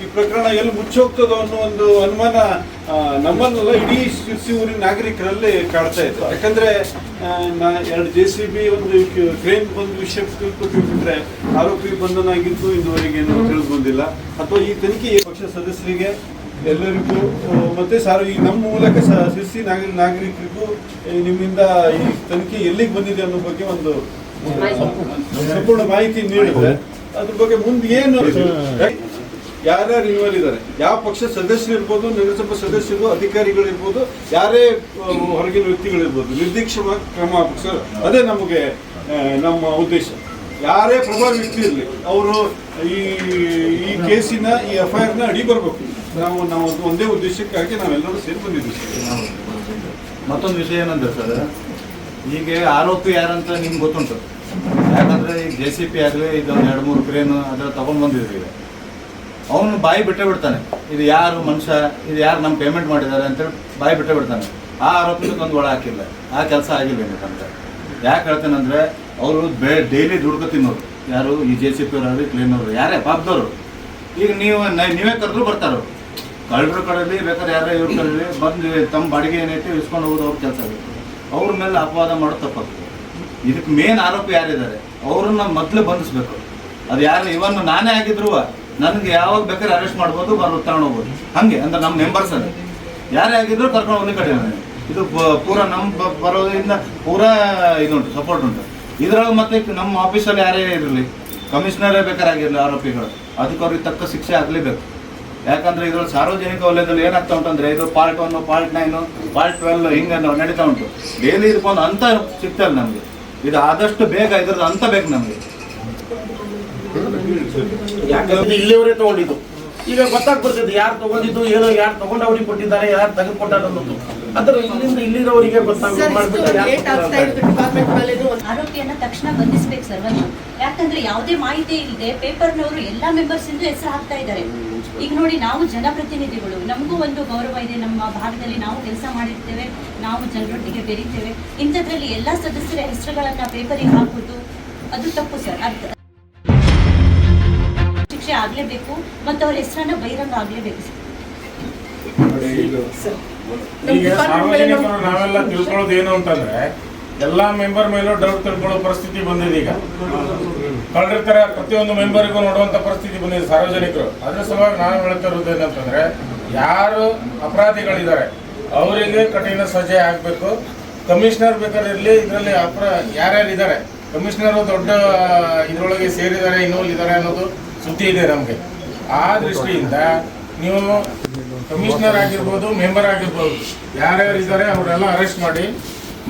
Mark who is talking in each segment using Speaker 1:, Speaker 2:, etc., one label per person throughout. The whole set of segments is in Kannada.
Speaker 1: ಈ ಪ್ರಕರಣ ಎಲ್ಲಿ ಮುಚ್ಚೋಗ್ತದೋ ಅನ್ನೋ ಒಂದು ಅನುಮಾನ ನಮ್ಮನ್ನೆಲ್ಲ ಇಡೀ ಶಿರ್ಸಿ ಊರಿನ ನಾಗರಿಕರಲ್ಲಿ ಕಾಡ್ತಾ ಇತ್ತು. ಯಾಕಂದ್ರೆ ಎರಡು JCB ಒಂದು ಕ್ರೇನ್ ಒಂದು ವಿಷಯ ತಿಳ್ಕೊಟ್ಟಿದ್ರೆ ಆರೋಪಿ ಬಂಧನ ಆಗಿದ್ದು ಇದುವರೆಗೆ ಏನು ತಿಳಿದು ಬಂದಿಲ್ಲ. ಅಥವಾ ಈ ತನಿಖೆ ಪಕ್ಷ ಸದಸ್ಯರಿಗೆ ಎಲ್ಲರಿಗೂ ಮತ್ತೆ ಈ ನಮ್ಮ ಮೂಲಕ ಶಿರ್ಸಿ ನಾಗರಿಕರಿಗೂ ನಿಮ್ಮಿಂದ ಈ ತನಿಖೆ ಎಲ್ಲಿಗೆ ಬಂದಿದೆ ಅನ್ನೋ ಬಗ್ಗೆ ಒಂದು ಸಂಪೂರ್ಣ ಮಾಹಿತಿ ನೀಡಿದ್ರೆ ಅದ್ರ ಬಗ್ಗೆ ಮುಂದೆ ಏನು ಯಾರ್ಯಾರು ಇನ್ವಾಲ್ವ್ ಇದ್ದಾರೆ, ಯಾವ ಪಕ್ಷ ಸದಸ್ಯರು ಇರ್ಬೋದು, ನಗರಸಭಾ ಸದಸ್ಯರು, ಅಧಿಕಾರಿಗಳಿರ್ಬೋದು, ಯಾರೇ ಹೊರಗಿನ ವ್ಯಕ್ತಿಗಳಿರ್ಬೋದು, ನಿರ್ದಿಕ್ಷವಾಗಿ ಕ್ರಮ ಸರ್, ಅದೇ ನಮಗೆ ನಮ್ಮ ಉದ್ದೇಶ. ಯಾರೇ ಪ್ರಭಾವಿ ವ್ಯಕ್ತಿ ಇರಲಿ ಅವರು ಈ ಕೇಸಿನ ಈ FIR ಅಡಿ ಬರಬೇಕು. ನಾವು ಒಂದೇ ಉದ್ದೇಶಕ್ಕಾಗಿ ನಾವೆಲ್ಲರೂ ಸೇರಿ ಬಂದಿದ್ದೀವಿ.
Speaker 2: ಮತ್ತೊಂದು ವಿಷಯ ಏನಂದ್ರೆ ಸರ್, ಈಗ ಆರೋಪಿ ಯಾರಂತ ನಿಮ್ಗೆ ಗೊತ್ತುಂಟು. ಯಾಕಂದ್ರೆ ಈಗ JCB ಆಗಲಿ ಇದೊಂದು 2-3 ಕ್ರೇನು ಅದರ ತಗೊಂಡು ಬಂದಿದ್ರಿ. ಅವನು ಬಾಯಿ ಬಿಟ್ಟೇ ಬಿಡ್ತಾನೆ, ಇದು ಯಾರು ಮನುಷ್ಯ, ಇದು ಯಾರು ನಮ್ಮ ಪೇಮೆಂಟ್ ಮಾಡಿದ್ದಾರೆ ಅಂತೇಳಿ ಬಾಯಿ ಬಿಟ್ಟೇ ಬಿಡ್ತಾನೆ. ಆ ಆರೋಪಿಗೊಂದು ಒಳ ಹಾಕಿಲ್ಲ, ಆ ಕೆಲಸ ಆಗಿಲ್ಲ ಏನಂತ ಯಾಕೆ ಹೇಳ್ತೇನೆಂದರೆ, ಅವರು ಡೈಲಿ ದುಡ್ಕೊ ತಿನ್ನೋರು ಯಾರು, ಈ JCB ಅವರಾಗಲಿ ಕ್ಲೀನವರು ಯಾರೇ ಪಾಪದವರು. ಈಗ ನೀವೇ ಕರೆದ್ರು ಬರ್ತಾರೋ, ಕಳ್ಳರ ಕಡೆಯಲ್ಲಿ ಬೇಕಾದ್ರೆ ಯಾರೇ ಇವ್ರ ಕಡೆಯಲ್ಲಿ ಬಂದು ತಮ್ಮ ಬಾಡಿಗೆ ಏನೈತೆ ಇಸ್ಕೊಂಡು ಹೋಗೋದು ಅವ್ರ ಕೆಲಸ ಆಗುತ್ತೆ. ಅವ್ರ ಮೇಲೆ ಅಪವಾದ ಮಾಡೋದು ತಪ್ಪಾಗ್ತದೆ. ಇದಕ್ಕೆ ಮೇನ್ ಆರೋಪಿ ಯಾರಿದ್ದಾರೆ ಅವ್ರನ್ನ ಮೊದಲು ಬಂಧಿಸ್ಬೇಕು. ಅದು ಯಾರು ಇವನ್ ನಾನೇ ಆಗಿದ್ರು ನನಗೆ ಯಾವಾಗ ಬೇಕಾದ್ರೆ ಅರೆಸ್ಟ್ ಮಾಡ್ಬೋದು, ತಗೊಂಡೋಗ್ಬೋದು. ಹಾಗೆ ಅಂದ್ರೆ ನಮ್ಮ ಮೆಂಬರ್ಸ್ ಅದೇ ಯಾರೇ ಆಗಿದ್ರು ಕರ್ಕೊಂಡು ಹೋಗಿ ಕಡೆ ಇದು ಪೂರಾ ನಮ್ಮ ಬರೋದ್ರಿಂದ ಪೂರಾ ಇದುಂಟು, ಸಪೋರ್ಟ್ ಉಂಟು ಇದ್ರೊಳಗೆ. ಮತ್ತೆ ನಮ್ಮ ಆಫೀಸಲ್ಲಿ ಯಾರೇ ಇರಲಿ, ಕಮಿಷನರೇ ಬೇಕಾರಾಗಿರಲಿ ಆರೋಪಿಗಳು, ಅದಕ್ಕೆ ಅವ್ರಿಗೆ ತಕ್ಕ ಶಿಕ್ಷೆ ಆಗಲೇಬೇಕು. ಯಾಕಂದ್ರೆ ಇದ್ರಲ್ಲಿ ಸಾರ್ವಜನಿಕ ವಲಯದಲ್ಲಿ ಏನಾಗ್ತಾ ಉಂಟಂದ್ರೆ, ಇದು ಪಾರ್ಟ್ 1, ಪಾರ್ಟ್ 9, ಪಾರ್ಟ್ 12 ಹಿಂಗೆ ನಡೀತಾ ಉಂಟು. ಡೈಲಿ ಇದಕ್ಕೊಂದು ಅಂತ ಸಿಗ್ತಲ್ಲ ನಮಗೆ. ಇದು ಆದಷ್ಟು ಬೇಗ ಇದ್ರದ್ದು ಅಂತ ಬೇಕು ನಮಗೆ.
Speaker 3: ಯಾಕಂದ್ರೆ ಇಲ್ಲಿವರೇ ತಗೊಂಡಿದ್ದು, ಈಗ ಗೊತ್ತಾಗ್ಬಿಡ್ತದೆ ಯಾರು ತಗೊಂಡಿದ್ದು, ಏನೋ ಯಾರು ತಗೊಂಡು ಅವ್ರಿಗೆ ಕೊಟ್ಟಿದ್ದಾರೆ, ಯಾರು ತೆಗೆದುಕೊಟ್ಟಾರ ಅನ್ನೋದು. ಅದ್ರ ಇಲ್ಲಿಂದ ಇಲ್ಲಿರೋರಿಗೆ
Speaker 4: ಆರೋಪಿಯನ್ನ ತಕ್ಷಣ ಬಂಧಿಸ್ಬೇಕು ಸರ್. ಒಂದು ಯಾಕಂದ್ರೆ ಯಾವುದೇ ಮಾಹಿತಿ ಇಲ್ಲದೆ ಪೇಪರ್ನವರು ಎಲ್ಲಾ ಮೆಂಬರ್ಸ್ ಇಂದ ಹೆಸರು ಹಾಕ್ತಾ ಇದ್ದಾರೆ. ಈಗ ನೋಡಿ, ನಾವು ಜನಪ್ರತಿನಿಧಿಗಳು, ನಮಗೂ ಒಂದು ಗೌರವ ಇದೆ. ನಮ್ಮ ಭಾಗದಲ್ಲಿ ನಾವು ಕೆಲಸ ಮಾಡಿರ್ತೇವೆ, ನಾವು ಜನರೊಟ್ಟಿಗೆ ಬೆರೀತೇವೆ. ಇಂಥದ್ರಲ್ಲಿ ಎಲ್ಲಾ ಸದಸ್ಯರ ಹೆಸರುಗಳನ್ನ ಪೇಪರಿಗೆ ಹಾಕುವುದು ಅದು ತಪ್ಪು ಸರ್. ಶಿಕ್ಷೆ ಆಗ್ಲೇಬೇಕು ಮತ್ತು ಅವ್ರ ಹೆಸರನ್ನ ಬಹಿರಂಗ ಆಗ್ಲೇಬೇಕು
Speaker 5: ಸರ್. ಈಗ ಸಾರ್ವಜನಿಕರು ನಾವೆಲ್ಲ ತಿಳ್ಕೊಳ್ಳೋದು ಏನು ಅಂತಂದ್ರೆ, ಎಲ್ಲಾ ಮೆಂಬರ್ ಮೇಲೂ ಡೌಟ್ ತಿಳ್ಕೊಳ್ಳೋ ಪರಿಸ್ಥಿತಿ ಬಂದಿದೆ. ಈಗ ಕಳ್ಳರಿತರ ಪ್ರತಿಯೊಂದು ಮೆಂಬರಿಗೂ ನೋಡುವಂತ ಪರಿಸ್ಥಿತಿ ಬಂದಿದೆ ಸಾರ್ವಜನಿಕರು. ಅದ್ರ ಸಲುವಾಗಿ ನಾವು ಹೇಳ್ತಾ ಇರೋದು ಏನಂತಂದ್ರೆ, ಯಾರು ಅಪರಾಧಿಗಳಿದ್ದಾರೆ ಅವರಿಗೆ ಕಠಿಣ ಸಜೆ ಆಗ್ಬೇಕು. ಕಮಿಷನರ್ ಬೇಕಾದ್ರೆ ಇರಲಿ, ಇದರಲ್ಲಿ ಯಾರ್ಯಾರು ಇದ್ದಾರೆ, ಕಮಿಷನರು ದೊಡ್ಡ ಇದ್ರೊಳಗೆ ಸೇರಿದ್ದಾರೆ, ಇನ್ವಾಲ್ವ್ ಇದ್ದಾರೆ ಅನ್ನೋದು ಸುದ್ದಿ ಇದೆ ನಮಗೆ. ಆ ದೃಷ್ಟಿಯಿಂದ ನೀವು ಕಮಿಷನರ್ ಆಗಿರ್ಬೋದು, ಮೆಂಬರ್ ಆಗಿರ್ಬೋದು, ಯಾರ್ಯಾರು ಇದ್ದಾರೆ ಅವರೆಲ್ಲ ಅರೆಸ್ಟ್ ಮಾಡಿ,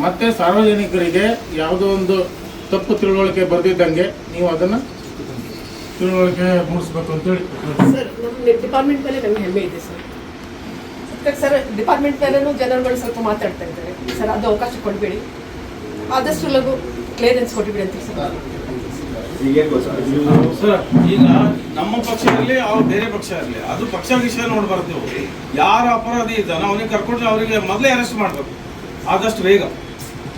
Speaker 5: ಮತ್ತೆ ಸಾರ್ವಜನಿಕರಿಗೆ ಯಾವುದೋ ಒಂದು ತಪ್ಪು ತಿಳುವಳಿಕೆ ಬರ್ದಿದ್ದಂಗೆ ನೀವು ಅದನ್ನ ತಿಳುವಳಿಕೆ ಮೂಡಿಸ್ಬೇಕು ಅಂತೇಳಿ
Speaker 6: ಸರ್. ನಮ್ಮ ಡಿಪಾರ್ಟ್ಮೆಂಟ್ ಮೇಲೆ ನಮ್ಗೆ ಹೆಮ್ಮೆ ಇದೆ ಸರ್. ಸರ್, ಡಿಪಾರ್ಟ್ಮೆಂಟ್ ಮೇಲೂ ಜನರುಗಳು ಸ್ವಲ್ಪ ಮಾತಾಡ್ತಾ ಇದ್ದಾರೆ ಸರ್. ಅದು ಅವಕಾಶ ಕೊಡಬೇಡಿ, ಆದಷ್ಟು ಲಘು ಕ್ಲಿಯರೆನ್ಸ್ ಕೊಟ್ಟಬಿಡಿ ಅಂತ ಸರ್.
Speaker 3: ಸರ್, ಈಗ ನಮ್ಮ ಪಕ್ಷ ಇರಲಿ, ಅವ್ರು ಬೇರೆ ಪಕ್ಷ ಇರಲಿ, ಅದು ಪಕ್ಷ ವಿಷಯ ನೋಡ್ಬಾರ್ದು. ನೀವು ಯಾರ ಅಪರಾಧಿ ಇದ್ದಾನೆ ಅವನಿಗೆ ಕರ್ಕೊಂಡು ಅವರಿಗೆ ಮೊದಲೇ ಅರೆಸ್ಟ್ ಮಾಡಬೇಕು ಆದಷ್ಟು ಬೇಗ.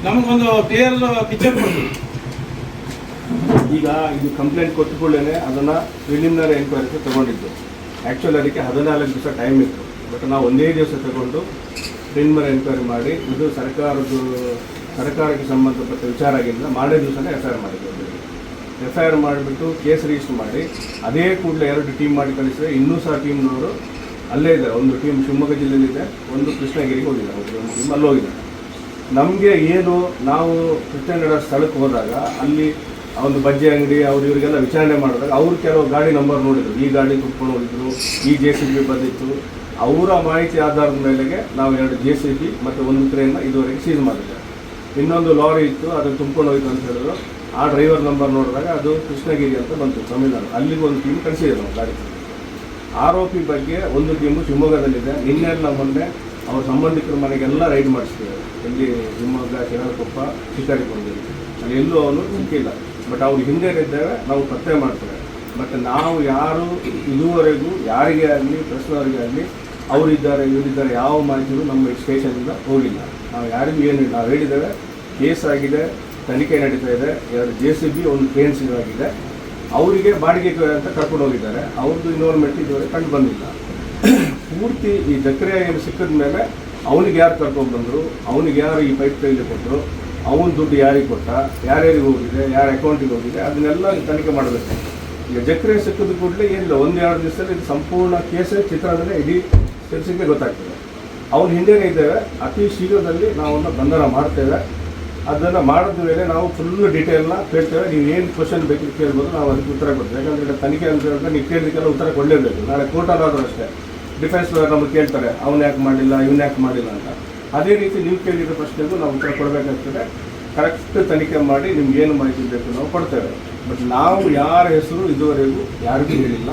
Speaker 3: ನಮಗೊಂದು ಕ್ಲಿಯರ್ ಪಿಕ್ಚರ್ ಕೊಡ್ತೀವಿ.
Speaker 7: ಈಗ ಇದು ಕಂಪ್ಲೇಂಟ್ ಕೊಟ್ಟುಕೊಳ್ಳೇನೆ ಅದನ್ನು ಪ್ರಿಲಿಮಿನರಿ ಎನ್ಕ್ವೈರಿಗೆ ತಗೊಂಡಿದ್ದು. ಆ್ಯಕ್ಚುಲಿ ಅದಕ್ಕೆ 14 ದಿವಸ ಟೈಮ್ ಇತ್ತು. ಬಟ್ ನಾವು ಒಂದೇ ದಿವಸ ತಗೊಂಡು ಪ್ರಿಲಿಮಿನರಿ ಎನ್ಕ್ವೈರಿ ಮಾಡಿ, ಇದು ಸರ್ಕಾರಕ್ಕೆ ಸಂಬಂಧಪಟ್ಟ ವಿಚಾರ ಆಗಿಲ್ಲ, ಮಾಡೇ ದಿವಸನೇ FIR ಮಾಡಿದ್ವಿ. FIR ಮಾಡಿಬಿಟ್ಟು ಕೇಸ್ ರಿಜಿಸ್ಟರ್ ಮಾಡಿ, ಅದೇ ಕೂಡಲೇ 2 ಟೀಮ್ ಮಾಡಿ ಕಳಿಸಿದ್ರೆ ಇನ್ನೂ ಸಹ ಟೀಮ್ನವರು ಅಲ್ಲೇ ಇದ್ದಾರೆ. ಒಂದು ಟೀಮ್ ಶಿವಮೊಗ್ಗ ಜಿಲ್ಲೆಯಲ್ಲಿದೆ, ಒಂದು ಕೃಷ್ಣಗಿರಿಗೆ ಹೋಗಿದ್ದಾರೆ, ಒಂದು ಟೀಮ್ ಅಲ್ಲಿ ಹೋಗಿದ್ದಾರೆ. ನಮಗೆ ಏನು, ನಾವು ಕೃಷ್ಣಗಡ ಸ್ಥಳಕ್ಕೆ ಹೋದಾಗ ಅಲ್ಲಿ ಒಂದು ಬಜ್ಜಿ ಅಂಗಡಿ ಅವ್ರು ಇವರಿಗೆಲ್ಲ ವಿಚಾರಣೆ ಮಾಡಿದಾಗ ಅವರು ಕೆಲವು ಗಾಡಿ ನಂಬರ್ ನೋಡಿದ್ರು, ಈ ಗಾಡಿ ತುಂಬ್ಕೊಂಡು ಹೋಗಿದ್ರು, ಈ JCB ಬಂದಿತ್ತು. ಅವರ ಮಾಹಿತಿ ಆಧಾರದ ಮೇಲೆಗೆ ನಾವು 2 JCB ಮತ್ತು 1 ಕ್ರೇನ್ನ ಇದುವರೆಗೆ ಸೀಸ್ ಮಾಡಿದ್ದೇವೆ. ಇನ್ನೊಂದು ಲಾರಿ ಇತ್ತು, ಅದನ್ನು ತುಂಬ್ಕೊಂಡು ಹೋಗಿತ್ತು ಅಂತ ಹೇಳಿದ್ರು. ಆ ಡ್ರೈವರ್ ನಂಬರ್ ನೋಡಿದಾಗ ಅದು ಕೃಷ್ಣಗಿರಿ ಅಂತ ಬಂತು, ತಮಿಳುನಾಡು. ಅಲ್ಲಿಗೆ ಒಂದು ಟೀಮ್ ಕಳಿಸಿದ್ರು ನಾವು ಗಾಡಿ. ಆರೋಪಿ ಬಗ್ಗೆ ಒಂದು ಟೀಮು ಶಿವಮೊಗ್ಗದಲ್ಲಿದೆ. ನಿನ್ನೆಲ್ಲ ಮೊನ್ನೆ ಅವ್ರ ಸಂಬಂಧಿಕರ ಮನೆಗೆಲ್ಲ ರೈಡ್ ಮಾಡಿಸ್ತಿದ್ದಾರೆ. ಇಲ್ಲಿ ಶಿವಮೊಗ್ಗ, ಶಿರಾಳಕೊಪ್ಪ, ಶಿಕಾರಿಪುರದಲ್ಲಿ. ಅಲ್ಲಿ ಎಲ್ಲೂ ಅವನು ಸಿಕ್ಕಿಲ್ಲ. ಬಟ್ ಅವ್ರು ಹಿಂದೆ ಇದ್ದೇವೆ, ನಾವು ಪತ್ತೆ ಮಾಡ್ತೇವೆ. ಬಟ್ ನಾವು ಯಾರು ಇದುವರೆಗೂ ಯಾರಿಗೆ ಆಗಲಿ, ಪ್ರಶ್ನವರಿಗೆ ಆಗಲಿ, ಅವರಿದ್ದಾರೆ ಇವರಿದ್ದಾರೆ ಯಾವ ಮಾಹಿತಿಯೂ ನಮ್ಮ ಸ್ಟೇಷನಿಂದ ಹೋಗಿಲ್ಲ. ನಾವು ಯಾರಿಗೂ ಏನಿಲ್ಲ. ನಾವು ಹೇಳಿದ್ದೇವೆ, ಕೇಸ್ ಆಗಿದೆ, ತನಿಖೆ ನಡೀತಾ ಇದೆ, 2 JCB, 1 ಕ್ರೇನ್ ಆಗಿದೆ. ಅವರಿಗೆ ಬಾಡಿಗೆ ಅಂತ ಕರ್ಕೊಂಡು ಹೋಗಿದ್ದಾರೆ. ಅವ್ರದ್ದು ಇನ್ವಾಲ್ವ್ಮೆಂಟ್ ಇದುವರೆಗೆ ಕಂಡು ಬಂದಿಲ್ಲ. ಪೂರ್ತಿ ಈ ಜಕ್ರಿಯ ಏನು ಸಿಕ್ಕಿದ ಮೇಲೆ ಅವನಿಗೆ ಯಾರು ಕರ್ಕೊಂಡು ಬಂದರು, ಅವನಿಗೆ ಯಾರು ಈ ಪೈಪ್ ಕೈಲಿ ಕೊಟ್ಟರು, ಅವನ ದುಡ್ಡು ಯಾರಿಗೆ ಕೊಟ್ಟ, ಯಾರ್ಯಾರಿಗೆ ಹೋಗಿದೆ, ಯಾರ ಅಕೌಂಟಿಗೆ ಹೋಗಿದೆ, ಅದನ್ನೆಲ್ಲ ತನಿಖೆ ಮಾಡಬೇಕು. ಈಗ ಜಕ್ರಿಯ ಸಿಕ್ಕಿದ ಕೂಡಲೇ ಏನಿಲ್ಲ, 1-2 ದಿವಸದಲ್ಲಿ ಇದು ಸಂಪೂರ್ಣ ಕೇಸೇ ಚಿತ್ರದಲ್ಲೇ ಇಡೀ ಕೆಲಸಕ್ಕೆ ಗೊತ್ತಾಗ್ತದೆ. ಅವ್ರ ಹಿಂದೆನೇ ಇದ್ದೇವೆ, ಅತಿ ಶೀಘ್ರದಲ್ಲಿ ನಾವು ಬಂಧನ ಮಾಡ್ತೇವೆ. ಅದನ್ನು ಮಾಡಿದ ಮೇಲೆ ನಾವು ಫುಲ್ ಡೀಟೇಲ್ನ ಕೇಳ್ತೇವೆ. ನೀವು ಏನು ಕ್ವಶನ್ ಬೇಕಿತ್ತು ಕೇಳ್ಬೋದು, ನಾವು ಅದಕ್ಕೆ ಉತ್ತರ ಕೊಡ್ತೇವೆ. ಯಾಕಂದರೆ ತನಿಖೆ ಅಂತ ಹೇಳಿದ್ರೆ ನೀವು ಕೇಳಲಿಕ್ಕೆಲ್ಲ ಉತ್ತರ ಕೊಡಲೇಬೇಕು. ನಾಳೆ ಕೋರ್ಟಲ್ಲಾದರೂ ಅಷ್ಟೇ ಡಿಫೆನ್ಸ್ ಲಾಯರ್ ನಮಗೆ ಕೇಳ್ತಾರೆ, ಅವ್ನು ಯಾಕೆ ಮಾಡಿಲ್ಲ, ಇವನು ಯಾಕೆ ಮಾಡಿಲ್ಲ ಅಂತ. ಅದೇ ರೀತಿ ನೀವು ಕೇಳಿರೋ ಪ್ರಶ್ನೆಗೂ ನಾವು ಉತ್ತರ ಕೊಡಬೇಕಾಗ್ತದೆ. ಕರೆಕ್ಟ್ ತನಿಖೆ ಮಾಡಿ ನಿಮ್ಗೆ ಏನು ಮಾಹಿತಿ ಬೇಕು ನಾವು ಕೊಡ್ತೇವೆ. ಬಟ್ ನಾವು ಯಾರ ಹೆಸರು ಇದುವರೆಗೂ ಯಾರಿಗೂ ಹೇಳಿಲ್ಲ.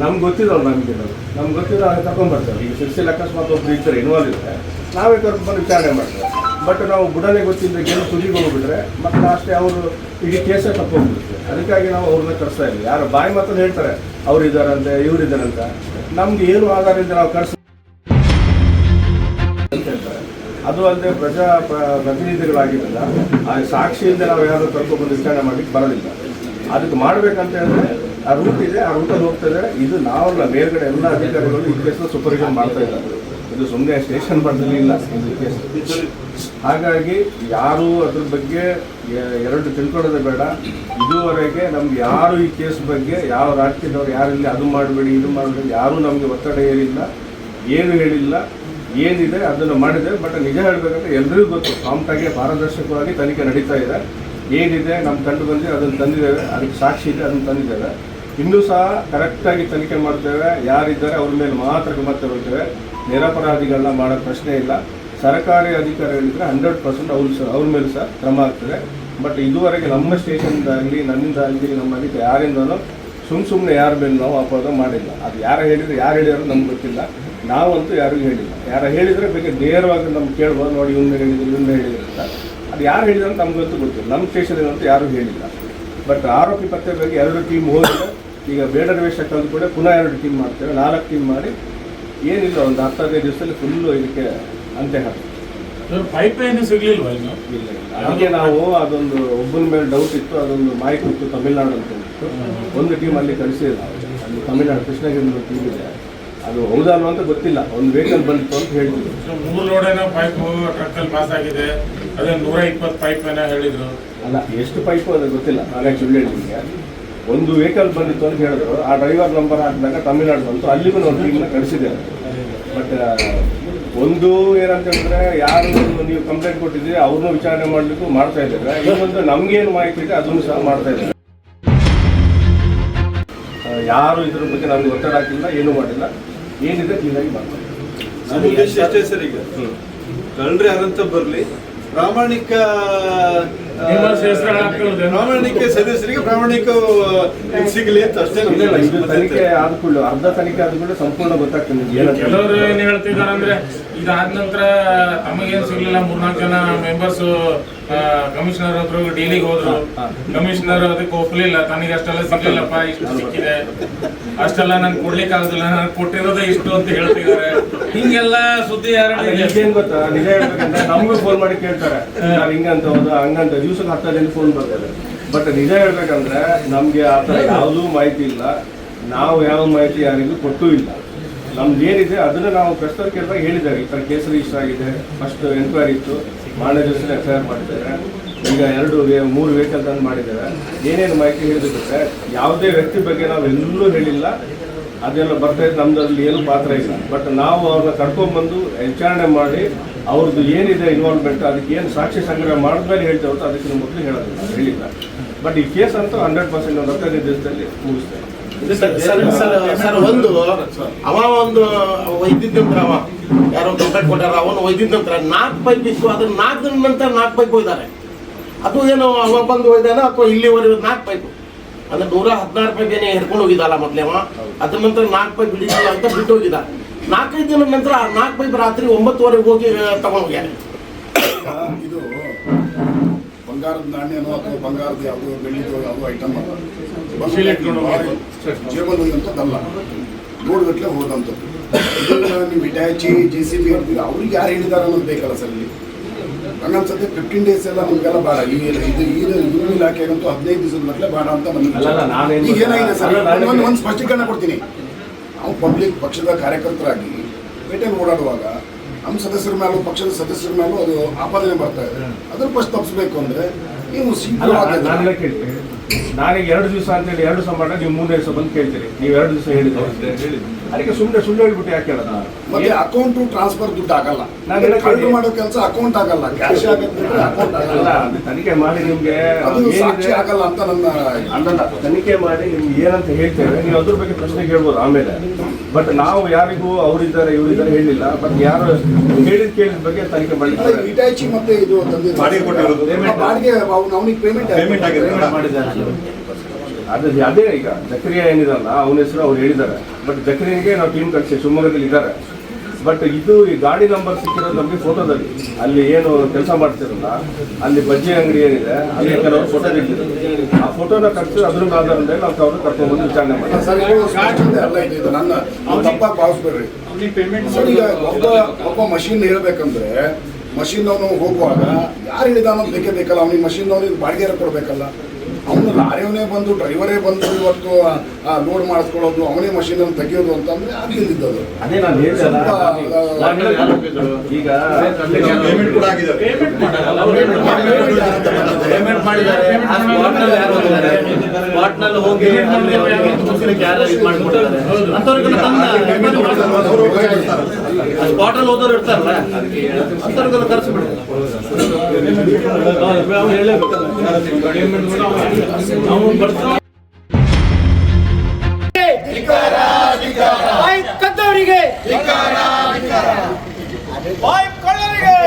Speaker 7: ನಮ್ಗೆ ಗೊತ್ತಿದ್ದವ್ರು ನಮ್ಗೆ ಹೇಳೋದು, ನಮ್ಗೆ ಗೊತ್ತಿದ್ದು ನಾವು ಕರ್ಕೊಂಡ್ಬರ್ತೇವೆ. ಈಗ ಶಿರ್ಸಿಲ್ ಅಕಸ್ಮಾತ್ ಒಬ್ಬರು ಇದ್ದರೆ ಇನ್ವಾಲ್ವ್ ಇದ್ದರೆ ನಾವೇ ಕರ್ಕೊಂಡು ವಿಚಾರಣೆ ಮಾಡ್ತೇವೆ. ಬಟ್ ನಾವು ಬುಡನೆ ಗೊತ್ತಿದ್ದ ಏನು ತುದಿಗೆ ಹೋಗ್ಬಿಟ್ರೆ ಮತ್ತೆ ಅಷ್ಟೇ ಅವರು ಇಡೀ ಕೇಸೇ ತಪ್ಪೋಗ್ಬಿಡುತ್ತೆ. ಅದಕ್ಕಾಗಿ ನಾವು ಅವ್ರನ್ನ ಕರೆಸ್ತಾ ಇಲ್ಲ. ಯಾರು ಬಾಯಿ ಮಾತನ್ನು ಹೇಳ್ತಾರೆ ಅವ್ರು ಇದ್ದಾರಂತೆ, ಇವ್ರು ಇದ್ದಾರಂತ, ನಮ್ಗೆ ಏನು ಆಧಾರದಿಂದ ನಾವು ಕರೆಸ್ ಅಂತ ಹೇಳ್ತಾರೆ. ಅದು ಅಲ್ಲದೆ ಪ್ರತಿನಿಧಿಗಳಾಗಿರಲ್ಲ, ಆ ಸಾಕ್ಷಿಯಿಂದ ನಾವು ಯಾರು ಕರ್ಕೊಂಡ್ಬಂದು ವಿಚಾರಣೆ ಮಾಡಲಿಕ್ಕೆ ಬರೋದಿಲ್ಲ. ಅದಕ್ಕೆ ಮಾಡಬೇಕಂತ ಹೇಳಿದ್ರೆ ಆ ರೂಟ್ ಇದೆ, ಆ ರೂಟಲ್ಲಿ ಹೋಗ್ತದೆ. ಇದು ನಾವಲ್ಲ, ಮೇಲ್ಗಡೆ ಎಲ್ಲ ಅಧಿಕಾರಿಗಳು ಈ ಕೇಸನ್ನ ಸೂಪರ್ವಿಷನ್ ಮಾಡ್ತಾ ಇದ್ದಾರೆ. ಇದು ಸುಮ್ಮನೆ ಸ್ಟೇಷನ್ ಬರ್ದಲ್ಲಿ ಇಲ್ಲ ಇದು ಕೇಸ್. ಹಾಗಾಗಿ ಯಾರು ಅದ್ರ ಬಗ್ಗೆ ಎರಡು ತಿಳ್ಕೊಳ್ಳೋದೇ ಬೇಡ. ಇದುವರೆಗೆ ನಮ್ಗೆ ಯಾರು ಈ ಕೇಸ್ ಬಗ್ಗೆ ಯಾವ ರಾಜ್ಯದವ್ರು ಯಾರಿಲ್ಲ, ಅದು ಮಾಡಬೇಡಿ ಇದು ಮಾಡಬೇಡಿ, ಯಾರೂ ನಮಗೆ ಒತ್ತಡ ಏನಿಲ್ಲ, ಏನು ಹೇಳಿಲ್ಲ. ಏನಿದೆ ಅದನ್ನು ಮಾಡಿದೆ. ಬಟ್ ನಿಜ ಹೇಳಬೇಕಂದ್ರೆ ಎಲ್ಲರಿಗೂ ಗೊತ್ತು, ಪ್ರಾಂಪ್ಟಾಗಿ ಪಾರದರ್ಶಕವಾಗಿ ತನಿಖೆ ನಡೀತಾ ಇದೆ. ಏನಿದೆ ನಮ್ಮ ಕಂಡು ಬಂದು ಅದನ್ನು ತಂದಿದ್ದೇವೆ, ಅದಕ್ಕೆ ಸಾಕ್ಷಿ ಇದೆ, ಅದನ್ನು ತಂದಿದ್ದೇವೆ. ಇನ್ನೂ ಸಹ ಕರೆಕ್ಟಾಗಿ ತನಿಖೆ ಮಾಡ್ತೇವೆ. ಯಾರಿದ್ದಾರೆ ಅವ್ರ ಮೇಲೆ ಮಾತ್ರ ಗಮನ ತಗೊಳ್ತೇವೆ. ನಿರಪರಾಧಿಗಳನ್ನ ಮಾಡೋ ಪ್ರಶ್ನೆ ಇಲ್ಲ. ಸರ್ಕಾರಿ ಅಧಿಕಾರಿಗಳಿದ್ರೆ 100% ಅವ್ರ ಮೇಲೆ ಸಹ ಕ್ರಮ ಆಗ್ತದೆ. ಬಟ್ ಇದುವರೆಗೆ ನಮ್ಮ ಸ್ಟೇಷನ್ದಾಗಲಿ ನನ್ನಿಂದಾಗಲಿ ನಮ್ಮ ಅಧಿಕಾರಿ ಯಾರಿಂದನೂ ಸುಮ್ಮನೆ ಯಾರ ಮೇಲೆ ನಾವು ಅಪರಾಧ ಮಾಡಿಲ್ಲ. ಅದು ಯಾರು ಹೇಳಿದ್ರು ನಮ್ಗೆ ಗೊತ್ತಿಲ್ಲ. ನಾವಂತೂ ಯಾರಿಗೂ ಹೇಳಿಲ್ಲ. ಯಾರು ಹೇಳಿದರೆ ಬಗ್ಗೆ ನೇರವಾಗಿ ನಮ್ಗೆ ಕೇಳ್ಬೋದು, ನೋಡಿ ಇವನ್ನ ಹೇಳಿದ್ರು ಅಂತ. ಅದು ಯಾರು ಹೇಳಿದ್ರು ನಮ್ಗಂತೂ ಗೊತ್ತಿಲ್ಲ. ನಮ್ಮ ಸ್ಟೇಷನ್ಗಂತೂ ಯಾರೂ ಹೇಳಿಲ್ಲ. ಬಟ್ ಆರೋಪಿ ಪತ್ತೆ ಬಗ್ಗೆ 2 ಟೀಮ್ ಹೋಗಿದೆ. ಈಗ ಬೇಡರ ವೇಷ ಕಳೆದು ಕೂಡ ಪುನಃ 2 ಟೀಮ್ ಮಾಡ್ತೇವೆ. 4 ಟೀಮ್ ಮಾಡಿ ಏನಿಲ್ಲ, ಒಂದು 10-15 ದಿವಸದಲ್ಲಿ ಫುಲ್ಲು ಇದಕ್ಕೆ ಅಂತ್ಯ ಹಾಕ್ತೇವೆ.
Speaker 5: ಪೈಪ್ ಏನು ಸಿಗ್ಲಿಲ್ವಾ ಇನ್ನು?
Speaker 7: ಇಲ್ಲ. ಅದಕ್ಕೆ ನಾವು ಅದೊಂದು ಒಬ್ಬನ ಮೇಲೆ ಡೌಟ್ ಇತ್ತು, ಅದೊಂದು ಮಾಹಿತಿ ಇತ್ತು ತಮಿಳ್ನಾಡು ಅಂತ ಇತ್ತು. ಒಂದು ಟೀಮ್ ಅಲ್ಲಿ ಕಳಿಸಿಲ್ಲ. ಅಲ್ಲಿ ತಮಿಳ್ನಾಡು ಕೃಷ್ಣಗಿರಿ ಟೀಮ್ ಇದೆ. ಅದು ಹೌದಲ್ವ ಅಂತ ಗೊತ್ತಿಲ್ಲ. ಒಂದು ವೆಹಿಕಲ್ ಬಂದಿತ್ತು ಅಂತ ಹೇಳಿದ್ರು.
Speaker 5: 3 ಲೋಡ್ ಏನೋ ಪೈಪ್ ಟ್ರಕ್ಕಲ್ಲಿ ಪಾಸ್ ಆಗಿದೆ. ಅದೇ 120 ಪೈಪ್ ಏನೋ ಹೇಳಿದ್ರು.
Speaker 7: ಅಲ್ಲ, ಎಷ್ಟು ಪೈಪು ಅದು ಗೊತ್ತಿಲ್ಲ. ನಾನೇ ಸುಳ್ಳು ಹೇಳಿದ್ದೆ. ಒಂದು ವೆಹಿಕಲ್ ಬಂದಿತ್ತು ಅಂತ ಹೇಳಿದ್ರು. ಆ ಡ್ರೈವರ್ ನಂಬರ್ ಹಾಕಿದಾಗ ತಮಿಳ್ನಾಡು ಬಂತು. ಅಲ್ಲಿಗೂ ನಾವು ಟೀಮ್ನ ಕಳಿಸಿದ್ದೇವೆ. ಬಟ್ ಒಂದು ಏನಂತ ಹೇಳಿದ್ರೆ, ಯಾರು ನೀವು ಕಂಪ್ಲೇಂಟ್ ಕೊಟ್ಟಿದ್ದೀರಿ ಅವ್ರನ್ನೂ ವಿಚಾರಣೆ ಮಾಡಲಿಕ್ಕೂ ಮಾಡ್ತಾ ಇದ್ದೇವೆ. ಇನ್ನೊಂದು ನಮಗೇನು ಮಾಹಿತಿ ಇದೆ ಅದನ್ನು ಸಹ ಮಾಡ್ತಾ ಇದ್ದೇವೆ. ಯಾರು ಇದ್ರ ಬಗ್ಗೆ ನಮ್ಗೆ ಒತ್ತಡ ಹಾಕಿಲ್ಲ, ಏನೂ ಮಾಡಿಲ್ಲ. ಏನಿದೆ ಕ್ಲೀನಾಗಿ ಮಾಡ್ತಾರೆ.
Speaker 1: ನಮ್ಮ ಉದ್ದೇಶ ಎಷ್ಟೇ ಸರ್, ಈಗ ಕಳ್ಳರು ಯಾರಂತ ಬರಲಿ, ಪ್ರಾಮಾಣಿಕ ಸದಸ್ಯರಿಗೆ ಪ್ರಾಮಾಣಿಕ ಸಿಗಲಿ ಅಂತ ಅಷ್ಟೇ.
Speaker 7: ಇದು ತನಿಖೆ ಆದ್ಕೊಳ್ಳು, ಅರ್ಧ ತನಿಖೆ ಆದ್ಕೊಳ್ಳು ಸಂಪೂರ್ಣ ಗೊತ್ತಾಗ್ತದೆ.
Speaker 5: ಕೆಲವರು ಏನ್ ಹೇಳ್ತಿದ್ದಾರೆ ಅಂದ್ರೆ, ಇದಾದ ನಂತರ ತಮಗೇನು ಸಿಗ್ಲಿಲ್ಲ. 3-4 ಜನ ಮೆಂಬರ್ಸ್ ಕಮಿಷನರ್ ಹತ್ರ ಡೀಲಿಗೆ ಹೋದ್ರು. ಕಮಿಷನರ್ ಅದಕ್ಕೆ ಒಪ್ಪಲಿಲ್ಲ. ತನಗೆ ಅಷ್ಟೆಲ್ಲ ಸಿಗ್ಲಿಲ್ಲಪ್ಪ, ಇಷ್ಟು ಸಿಕ್ಕಿದೆ, ಅಷ್ಟೆಲ್ಲ ನಂಗೆ ಕೊಡ್ಲಿಕ್ಕೆ ಆಗುದಿಲ್ಲ, ನಾನು ಕೊಟ್ಟಿರೋದೇ ಇಷ್ಟು ಅಂತ ಹೇಳ್ತಿದ್ದಾರೆ. ಹಿಂಗೆಲ್ಲ ಸುದ್ದಿ
Speaker 7: ಏನ್ ಗೊತ್ತಾ, ನಿಜ ಹೇಳ್ಬೇಕಂದ್ರೆ ನಮಗೂ ಫೋನ್ ಮಾಡಿ ಕೇಳ್ತಾರೆ, ನಾನು ಹಿಂಗಂತ ಹೋದ ಹಂಗಂತ. ದಿವಸಕ್ಕೆ 10 ಜನ ಫೋನ್ ಬರ್ತದೆ. ಬಟ್ ನಿಜ ಹೇಳ್ಬೇಕಂದ್ರೆ ನಮ್ಗೆ ಆ ಥರ ಯಾವುದೂ ಮಾಹಿತಿ ಇಲ್ಲ. ನಾವು ಯಾವ ಮಾಹಿತಿ ಯಾರಿಗೂ ಕೊಟ್ಟೂ ಇಲ್ಲ. ನಮ್ದು ಏನಿದೆ ಅದನ್ನು ನಾವು ಪ್ರಶ್ನೆ ಕೇಳಿದಾಗ ಹೇಳಿದ್ದಾರೆ, ಈ ಥರ ಕೇಸ್ ರಿಜಿಸ್ಟರ್ ಆಗಿದೆ, ಫಸ್ಟ್ ಎನ್ಕ್ವೈರಿ ಇತ್ತು, ಮಾನ್ಯ ದಿವಸ ಎಫ್ಐಆರ್ ಮಾಡಿದ್ದಾರೆ, ಈಗ 2-3 ವೆಹಿಕಲ್ ತಂದು ಮಾಡಿದ್ದಾರೆ. ಏನೇನು ಮಾಹಿತಿ ಹೇಳಿದ್ರೆ ಯಾವುದೇ ವ್ಯಕ್ತಿ ಬಗ್ಗೆ ನಾವು ಎಲ್ಲೂ ಹೇಳಿಲ್ಲ. ಅದೆಲ್ಲ ಬರ್ತಾ ಇದ್ದು ನಮ್ದಲ್ಲಿ ಏನು ಪಾತ್ರ ಇಲ್ಲ. ಬಟ್ ನಾವು ಅವ್ರನ್ನ ಕರ್ಕೊಂಡ್ಬಂದು ವಿಚಾರಣೆ ಮಾಡಿ ಅವ್ರದ್ದು ಏನಿದೆ ಇನ್ವಾಲ್ವ್ಮೆಂಟ್, ಅದಕ್ಕೆ ಏನು ಸಾಕ್ಷಿ ಸಂಗ್ರಹ ಮಾಡಿದ್ಮೇಲೆ ಹೇಳ್ತೇವೆ ಹೊರತು ಅದಕ್ಕೆ ಮೊದಲು ಹೇಳೋದಿಲ್ಲ, ಹೇಳಿಲ್ಲ. ಬಟ್ ಈ ಕೇಸ್ ಅಂತೂ 100% ಒಂದು 15 ದಿವಸದಲ್ಲಿ ಮುಗಿಸ್ತೇವೆ.
Speaker 8: ಸರ್, ಒಂದು ಒಯ್ದಿದ್ದ ನಂತರ ಯಾರೋ ಕಂಪ್ಲೇಂಟ್ ಕೊಟ್ಟಾರ, ಅವನು ಒಯ್ದಿದ್ದ ನಂತರ 4 ಪೈಪ್ ಇತ್ತು. ಅದನ್ನ 4 ದಿನ ನಂತರ 4 ಪೈಪ್ ಒಯ್ದಾರೆ. ಅದು ಏನೋ ಅವ ಬಂದು ಒಯ್ದಾನ ಅಥವಾ ಇಲ್ಲಿವರೆಗೂ 4 ಪೈಪ್ ಅಂದ್ರೆ 116 ಪೈಪ್ ಏನೇ ಹಿಡ್ಕೊಂಡು ಹೋಗಿದ್ದಲ್ಲ ಮೊದಲೇ ಅವ. ಅದ್ರ ನಂತರ 4 ಪೈಪ್ ಹಿಡಿದಿಲ್ಲ ಅಂತ ಬಿಟ್ಟು ಹೋಗಿದ್ದ. 4-5 ದಿನ ನಂತರ 4 ಪೈಪ್ ರಾತ್ರಿ 9:15 ಹೋಗಿ ತಗೊಂಡು ಹೋಗ್ಯಾರ.
Speaker 9: ಇದು ಬಂಗಾರದ ನಾಣ್ಯನೋ ಅಥವಾ ಬಂಗಾರದ ಯಾವುದೋ ಬೆಳ್ಳಿದೋ ಯಾವುದೋ ಐಟಮ್ ಅಲ್ಲ, ಜೇಬಲ್ಲಿ ಹೋದಂಥದ್ದಲ್ಲ, ನೋಡ್ಗಟ್ಲೆ ಹೋದಂಥದ್ದು. ನೀವು ಇಟ್ಯಾಚಿ JCB ಇರ್ತೀರ, ಅವ್ರಿಗೆ ಯಾರು ಹೇಳಿದಾರ ಅನ್ನೋದು ಬೇಕಲ್ಲ ಸರ್ ಇಲ್ಲಿ. ಹಂಗನ್ಸತ್ತೆ 15 ಡೇಸ್ ಎಲ್ಲ ನಿಮ್ಗೆಲ್ಲ ಬೇಡ. ಇದು ಇಲಾಖೆಗಂತೂ 15 ದಿವಸದ ಮಟ್ಲೆ ಬೇಡ ಅಂತ ನನಗೆ. ಈಗ ಏನಾಗಿದೆ ಸರ್, ಒಂದು ಸ್ಪಷ್ಟೀಕರಣ ಕೊಡ್ತೀನಿ. ನಾವು ಪಬ್ಲಿಕ್ ಪಕ್ಷದ ಕಾರ್ಯಕರ್ತರಾಗಿ ಪೇಟೆಯಲ್ಲಿ ಓಡಾಡುವಾಗ ನಮ್ಮ ಸದಸ್ಯರ ಮೇಲೂ ಪಕ್ಷದ ಸದಸ್ಯರ ಮೇಲೂ ಅದು ಆಪಾದನೆ ಬರ್ತಾ ಇದೆ. ಅದ್ರ ಫಸ್ಟ್ ತಪ್ಪಿಸ್ಬೇಕು ಅಂದರೆ ನೀವು
Speaker 7: ನಾನೀಗ 2 ದಿವಸ ಅಂತೇಳಿ 2 ದಿವಸ ಮಾಡಿ ನೀವು 3 ದಿವಸ ಬಂದು ಕೇಳ್ತೀರಿ. ನೀವು 2 ದಿವಸ ಹೇಳಿದ್ರು ಅದಕ್ಕೆ ಸುಳ್ಳು ಹೇಳ್ಬಿಟ್ಟು ಯಾಕೆ ಹೇಳೋದು?
Speaker 9: ಮತ್ತೆ ಅಕೌಂಟ್ ಟ್ರಾನ್ಸ್ಫರ್ ದುಡ್ಡು ಆಗಲ್ಲ. ನಾನು ಮಾಡೋ ಕೆಲಸ ಅಕೌಂಟ್ ಆಗಲ್ಲ, ಕ್ಯಾಶ್ ಆಗುತ್ತೆ, ಅಕೌಂಟ್ ಆಗಲ್ಲ.
Speaker 7: ತನಿಖೆ ಮಾಡಿ ನಿಮ್ಗೆ
Speaker 9: ಸಾಕ್ಷಿ ಆಗಲ್ಲ ಅಂತ ನನ್ನ
Speaker 7: ಅಲ್ಲ. ತನಿಖೆ ಮಾಡಿ ನಿಮ್ಗೆ ಏನಂತ ಹೇಳ್ತೇವೆ, ನೀವು ಅದ್ರ ಬಗ್ಗೆ ಪ್ರಶ್ನೆ ಕೇಳ್ಬೋದು ಆಮೇಲೆ. ಬಟ್ ನಾವು ಯಾರಿಗೂ ಅವರಿದ್ದಾರೆ ಇವರಿದ್ದಾರೆ ಹೇಳಿಲ್ಲ. ಬಟ್ ಯಾರು ಕೇಳಿದ ಬಗ್ಗೆ ತನಿಖೆ ಮಾಡಿ
Speaker 9: ಇಟಾಚಿ ಮತ್ತೆ ಇದು ಬಾಡಿಗೆ ಅವನಿಗೆ ಪೇಮೆಂಟ್
Speaker 7: ಮಾಡಿದ್ದಾರೆ. ಅದೇ ಈಗ ಜಕ್ರಿಯಾ ಏನಿದಲ್ಲ ಅವನ ಹೆಸರು ಅವ್ರು ಹೇಳಿದ್ದಾರೆ. ಬಟ್ ಜಕ್ರಿಯಾಗೆ ನಾವು ಟೀಮ್ ಕಳಿಸಿ ಶಿವಮೊಗ್ಗದಲ್ಲಿ ಇದ್ದಾರೆ. ಬಟ್ ಇದು ಈ ಗಾಡಿ ನಂಬರ್ ಸಿಕ್ಕಿರೋದು ನಮಗೆ ಫೋಟೋದಲ್ಲಿ. ಅಲ್ಲಿ ಏನು ಕೆಲಸ ಮಾಡ್ತಿರಲ್ಲ, ಅಲ್ಲಿ ಬಜ್ಜಿ ಅಂಗಡಿ ಏನಿದೆ ಅಲ್ಲಿ ಕೆಲವರು ಫೋಟೋ ಇಟ್ಟಿದ್ರು. ಆ ಫೋಟೋನ ಕಳಿಸಿ ಅದ್ರ ಆಧಾರದ ಮೇಲೆ ನಾವು ಅವ್ರನ್ನ ಕರ್ಕೊಂಡ್ಬಂದು ವಿಚಾರಣೆ ಮಾಡಿ.
Speaker 9: ನನ್ನ ತಪ್ಪಾಗಿ ಭಾವಿಸ್ಬೇಡ್ರಿ ಸರ್. ಈಗ ಒಬ್ಬ ಮಷಿನ್ ಹೇಳ್ಬೇಕಂದ್ರೆ ಮಷಿನ್ ಅವನು ಹೋಗುವಾಗ ಯಾರು ಹೇಳಿದ ಅನ್ನೋದು ಬೇಕೇ ಬೇಕಲ್ಲ. ಅವನಿಗೆ ಮಷಿನ್ ಅವನಿಗೆ ಬಾಡಿಗೆ ಕೊಡಬೇಕಲ್ಲ. ಅವನು ಲಾರಿಯವನೇ ಬಂದು ಡ್ರೈವರೇ ಬಂದು ಇವತ್ತು ಲೋಡ್ ಮಾಡಿಸ್ಕೊಳ್ಳೋದು, ಅವನೇ ಮಷೀನ್ ಅನ್ನು ತೆಗೆಯೋದು ಅಂತಂದ್ರೆ ಆಗಿದ್ದು.
Speaker 7: ಅದೇ ನಾನು ಈಗ
Speaker 8: ಪೇಮೆಂಟ್ ಮಾಡಿದ್ದಾರೆ. ಸ್ಪಾಟ್ನಲ್ಲಿ ಹೋಗಿ ಸ್ಪಾಟಲ್ಲಿ ಹೋದವ್ರು ಇರ್ತಾರಲ್ಲ ಅಂಥವ್ರಿಗೆಲ್ಲ ಕರೆಸಿಬಿಡ್ತಾರೆ.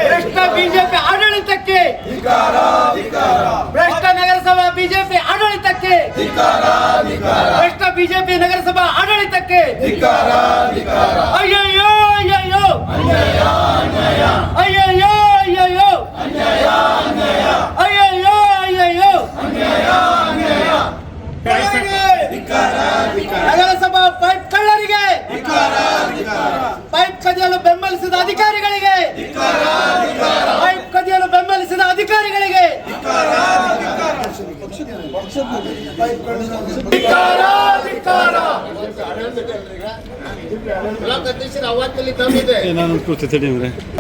Speaker 10: ಭ್ರಷ್ಟ ಬಿಜೆಪಿ ಆಡಳಿತಕ್ಕೆ, ಭ್ರಷ್ಟ ನಗರಸಭಾ ಬಿಜೆಪಿ ಆಡಳಿತಕ್ಕೆ, ಭ್ರಷ್ಟ ಬಿಜೆಪಿ ನಗರಸಭಾ ಆಡಳಿತಕ್ಕೆ ಅಯ್ಯಯ್ಯೋ ಅಯ್ಯಯ್ಯೋ ಅಯ್ಯಯ್ಯೋ ಅಯ್ಯಯ್ಯೋ ಅಯ್ಯಯ್ಯೋ ಅಯ್ಯಯ್ಯೋ ನಗರಸಭಾ ಪೈಪ್ ಕಳ್ಳರಿಗೆ, ಪೈಪ್ ಕದಿಯಲು ಬೆಂಬಲಿಸಿದ ಅಧಿಕಾರಿಗಳಿಗೆ, ಪೈಪ್ ಕದಿಯಲು ಬೆಂಬಲಿಸಿದ ಅಧಿಕಾರಿಗಳಿಗೆ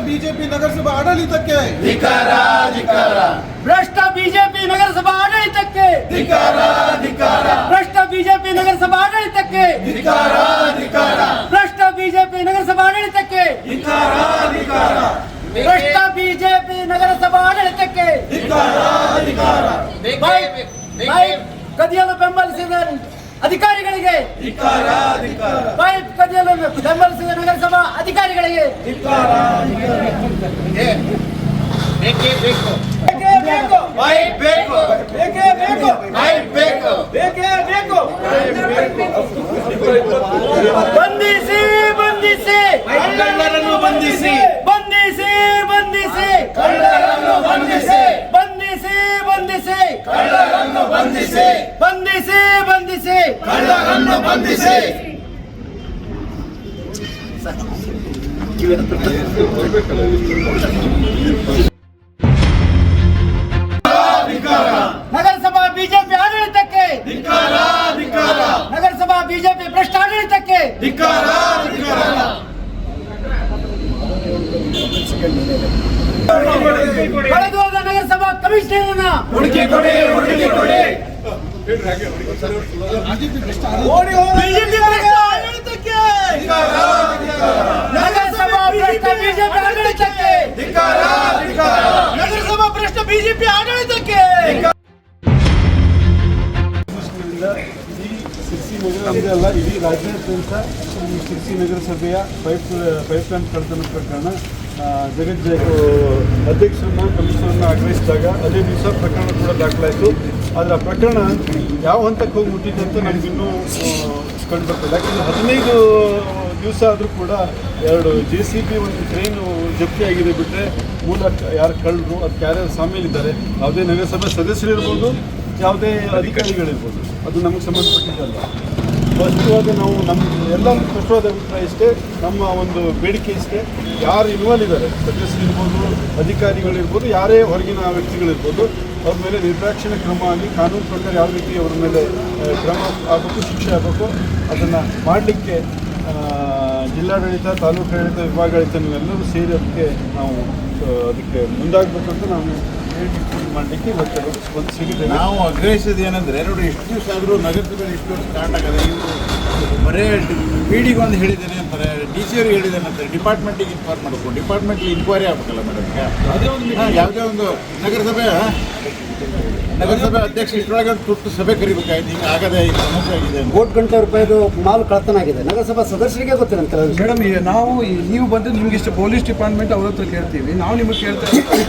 Speaker 1: ಬಿಜೆಪಿ ನಗರಸಭಾ ಆಡಳಿತಕ್ಕೆ,
Speaker 10: ಭ್ರಷ್ಟ ಬಿಜೆಪಿ ನಗರಸಭಾ ಆಡಳಿತಕ್ಕೆ, ಭ್ರಷ್ಟ ಬಿಜೆಪಿ ನಗರಸಭಾ ಆಡಳಿತಕ್ಕೆ, ಭ್ರಷ್ಟ ಬಿಜೆಪಿ ನಗರಸಭಾ ಆಡಳಿತಕ್ಕೆ, ಭ್ರಷ್ಟ ಬಿಜೆಪಿ ನಗರಸಭಾ ಆಡಳಿತಕ್ಕೆ ಪೈಪ್ ಕದಿಯಲು ಬೆಂಬಲಿಸಿದ ಅಧಿಕಾರಿಗಳಿಗೆ, ಪೈಪ್ ಕದಿಯಲು ಬೆಂಬಲಿಸಿದ ನಗರಸಭಾ ಅಧಿಕಾರಿಗಳಿಗೆ
Speaker 8: ಬೇಕೇ ಬೇಕು.
Speaker 10: ಬಂಧಿಸಿ ಬಂಧಿಸಿ
Speaker 8: ಕಳ್ಳರನ್ನು ಬಂಧಿಸಿ,
Speaker 10: ಬಂಧಿಸಿ ಬಂಧಿಸಿ
Speaker 8: ಕಳ್ಳರನ್ನು ಬಂಧಿಸಿ,
Speaker 10: ಬಂಧಿಸಿ ಬಂಧಿಸಿ
Speaker 8: ಕಳ್ಳರನ್ನು ಬಂಧಿಸಿ,
Speaker 10: ಬಂಧಿಸಿ ಬಂಧಿಸಿ
Speaker 8: ಕಳ್ಳರನ್ನು ಬಂಧಿಸಿ.
Speaker 10: ನಗರಸಭಾ ಬಿಜೆಪಿ ಆಡಳಿತಕ್ಕೆ, ನಗರಸಭಾ ಬಿಜೆಪಿ ಭ್ರಷ್ಟ ಆಡಳಿತಕ್ಕೆ ಕಳೆದು ಹೋದ ನಗರಸಭಾ ಕಮಿಷನರ್ ನಗರಸಭಾ ಭ್ರಷ್ಟ ಬಿಜೆಪಿ ಆಡಳಿತಕ್ಕೆ, ನಗರಸಭಾ ಭ್ರಷ್ಟ ಬಿಜೆಪಿ ಆಡಳಿತಕ್ಕೆ
Speaker 1: ಶಿರ್ಸಿ ನಗರಸಭೆ ಅಲ್ಲ, ಇಡೀ ರಾಜ್ಯಾದ್ಯಂತ ಈ ಶಿರ್ಸಿ ನಗರಸಭೆಯ ಪೈಪ್ಲೈನ್ ಕಳ್ಳತನ ಪ್ರಕರಣ ಅಧ್ಯಕ್ಷರನ್ನ ಕಮಿಷನರ್ನ ಆಗ್ರಹಿಸಿದಾಗ ಅದೇ ದಿವಸ ಪ್ರಕರಣ ಕೂಡ ದಾಖಲಾಯಿತು. ಆದರೆ ಆ ಪ್ರಕರಣ ಯಾವ ಹಂತಕ್ಕೆ ಹೋಗಿ ಮುಟ್ಟಿದೆ ಅಂತ ನಮಗಿನ್ನೂ ಕಂಡು ಬರ್ತದೆ. ಯಾಕಂದರೆ 15 ದಿವಸ ಆದರೂ ಕೂಡ 2 JCB ಒಂದು ಕ್ರೇನು ಜಪ್ತಿಯಾಗಿದೆ ಬಿಟ್ಟರೆ ಮೂಲ ಯಾರು ಕಳ್ಳರು ಅದಕ್ಕೆ ಯಾರ್ಯಾರು ಸಾಮೇಲಿದ್ದಾರೆ, ಯಾವುದೇ ನಗರಸಭೆ ಸದಸ್ಯರಿರ್ಬೋದು, ಯಾವುದೇ ಅಧಿಕಾರಿಗಳಿರ್ಬೋದು, ಅದು ನಮಗೆ ಸಂಬಂಧಪಟ್ಟಿದ್ದಲ್ಲ. ಸ್ಪಷ್ಟವಾದ ನಾವು ನಮ್ಮ ಎಲ್ಲ ಸ್ಪಷ್ಟವಾದ ಅಭಿಪ್ರಾಯ ಇಷ್ಟೇ. ನಮ್ಮ ಒಂದು ಬೇಡಿಕೆ ಇಷ್ಟೇ, ಯಾರು ಇನ್ವಾಲ್ವ್ ಇದ್ದಾರೆ, ಸದಸ್ಯರಿರ್ಬೋದು, ಅಧಿಕಾರಿಗಳಿರ್ಬೋದು, ಯಾರೇ ಹೊರಗಿನ ವ್ಯಕ್ತಿಗಳಿರ್ಬೋದು, ಅವ್ರ ಮೇಲೆ ನಿರ್ದಾಕ್ಷಿಣ್ಯ ಕ್ರಮ ಆಗಿ ಕಾನೂನು ಪ್ರಕಾರ ಯಾವ ರೀತಿ ಅವ್ರ ಮೇಲೆ ಕ್ರಮ ಆಗಬೇಕು, ಶಿಕ್ಷೆ ಆಗಬೇಕು, ಅದನ್ನು ಮಾಡಲಿಕ್ಕೆ ಜಿಲ್ಲಾಡಳಿತ, ತಾಲೂಕು ಆಡಳಿತ, ವಿಭಾಗಾಡಳಿತ ನೀವೆಲ್ಲರೂ ಸೇರಿ ಅದಕ್ಕೆ ಮುಂದಾಗಬೇಕು ಅಂತ ನಾವು ಮಾಡಲಿಕ್ಕೆ ಇವತ್ತು ಒಂದು ಸಿಗುತ್ತೆ.
Speaker 2: ನಾವು ಆಗ್ರಹಿಸೋದು ಏನಂದರೆ ನೋಡಿ, ಎಷ್ಟು ದಿವಸ ಆದರೂ ನಗರಸಭೆ ಇಷ್ಟು ವರ್ಷ ಸ್ಟಾರ್ಟ್ ಆಗದೆ, ಇವರು ಬರೇ PDಗೆ ಒಂದು ಹೇಳಿದ್ದೇನೆ ಅಂತಾರೆ, DC ಅವ್ರಿಗೆ ಹೇಳಿದ್ದೇನೆ ಅಂತಾರೆ, ಡಿಪಾರ್ಟ್ಮೆಂಟಿಗೆ ಇನ್ಫಾರ್ಮ್ ಮಾಡಬೇಕು, ಡಿಪಾರ್ಟ್ಮೆಂಟ್ಗೆ ಇನ್ಕ್ವೈರಿ ಆಗಬೇಕಲ್ಲ ಮೇಡಮ್. ಯಾವುದೇ ಒಂದು ನಗರಸಭೆ ಅಧ್ಯಕ್ಷ ಇಷ್ಟರೊಳಗೆ ಒಂದು ತುರ್ತು ಸಭೆ ಕರಿಬೇಕಾಯ್ತು, ಹಿಂಗೆ ಆಗದೆ ಈ ಸಮಸ್ಯೆ ಆಗಿದೆ.
Speaker 10: ಕೋಟಿ ಗಂಟೆ ರೂಪಾಯಿದು ಮಾಲ್ ಕಳ್ತನ ಆಗಿದೆ, ನಗರಸಭಾ ಸದಸ್ಯರಿಗೆ ಗೊತ್ತಿರಂತ
Speaker 7: ಮೇಡಮ್. ನಾವು ನೀವು ಬಂದು ನಿಮ್ಗೆ ಇಷ್ಟು ಪೊಲೀಸ್ ಡಿಪಾರ್ಟ್ಮೆಂಟ್ ಅವ್ರ ಹತ್ರ ಕೇಳ್ತೀವಿ, ನಾವು ನಿಮಗೆ ಕೇಳ್ತಾ ಇದ್ದೀವಿ.